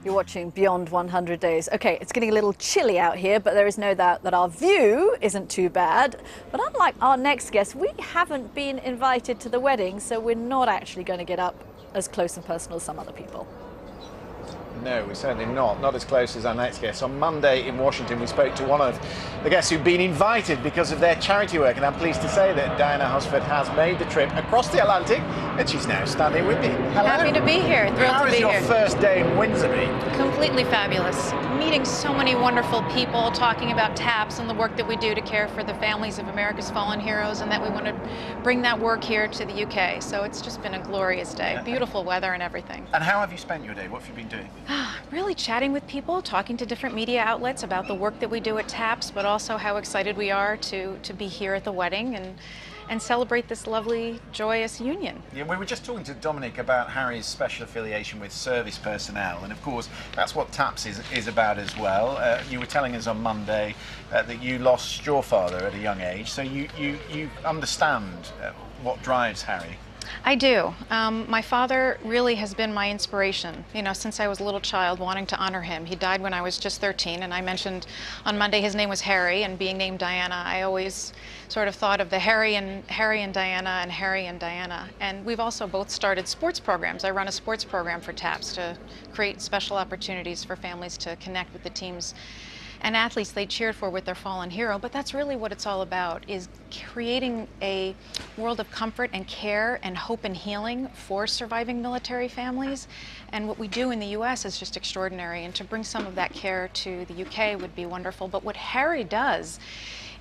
You're watching Beyond 100 Days. Okay, it's getting a little chilly out here, but there is no doubt that our view isn't too bad. But unlike our next guest, we haven't been invited to the wedding, so we're not actually going to get up as close and personal as some other people. No, we're certainly not. Not as close as our next guest. On Monday in Washington, we spoke to one of the guests who've been invited because of their charity work. And I'm pleased to say that Diana Hosford has made the trip across the Atlantic, and she's now standing with me. Hello. Happy to be here. Thrilled to be here. How has your first day in Windsor been? Completely fabulous. Meeting so many wonderful people, talking about TAPS and the work that we do to care for the families of America's fallen heroes, and that we want to bring that work here to the UK. So it's just been a glorious day. Beautiful weather and everything. And how have you spent your day? What have you been doing? Really chatting with people, talking to different media outlets about the work that we do at TAPS, but also how excited we are to be here at the wedding and celebrate this lovely, joyous union. Yeah, we were just talking to Dominic about Harry's special affiliation with service personnel, and of course that's what TAPS is about as well. You were telling us on Monday that you lost your father at a young age, so you understand what drives Harry. I do. My father really has been my inspiration, since I was a little child, wanting to honor him. He died when I was just 13, and I mentioned on Monday his name was Harry, and being named Diana, I always sort of thought of the Harry and Diana and Harry and Diana. And we've also both started sports programs. I run a sports program for TAPS to create special opportunities for families to connect with the teams and athletes they cheered for with their fallen hero. But that's really what it's all about, is creating a world of comfort and care and hope and healing for surviving military families. And what we do in the US is just extraordinary, and to bring some of that care to the UK would be wonderful. But what Harry does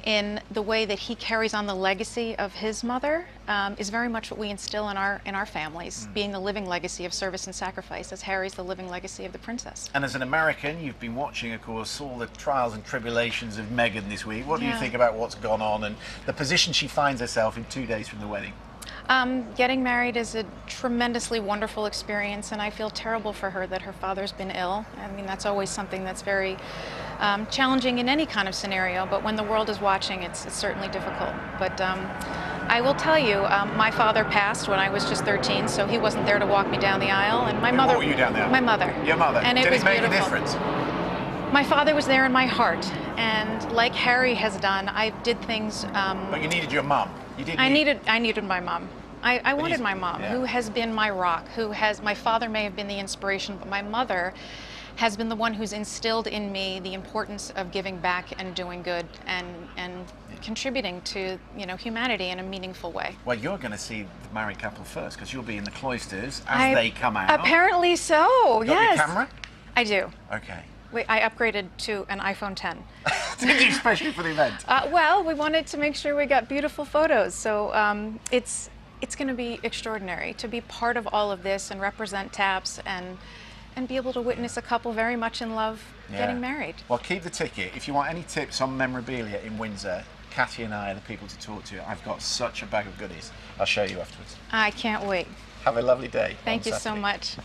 in the way that he carries on the legacy of his mother is very much what we instill in our families, being the living legacy of service and sacrifice, as Harry's the living legacy of the princess. And as an American, you've been watching, of course, all the trials and tribulations of Meghan this week. What do you think about what's gone on and the position she finds herself in 2 days from the wedding? Getting married is a tremendously wonderful experience, and I feel terrible for her that her father's been ill. I mean, that's always something that's very challenging in any kind of scenario, but when the world is watching, it's certainly difficult. But I will tell you, my father passed when I was just 13, so he wasn't there to walk me down the aisle, and my mother... What were you down there? My mother. Your mother. And Did it make beautiful. a difference? My father was there in my heart, and like Harry has done, I did things... But you needed your mum. You didn't I needed my mom. I wanted my mom, who has been my rock, my father may have been the inspiration, but my mother has been the one who's instilled in me the importance of giving back and doing good and contributing to humanity in a meaningful way. Well, you're going to see the married couple first, because you'll be in the cloisters as they come out. Apparently so, Got your camera? I do. Okay. I upgraded to an iPhone 10. Did you, especially for the event? Well, we wanted to make sure we got beautiful photos, so it's going to be extraordinary to be part of all of this and represent TAPS and be able to witness a couple very much in love getting married. Well, keep the ticket. If you want any tips on memorabilia in Windsor, Kathy and I are the people to talk to. I've got such a bag of goodies. I'll show you afterwards. I can't wait. Have a lovely day. Thank you so much.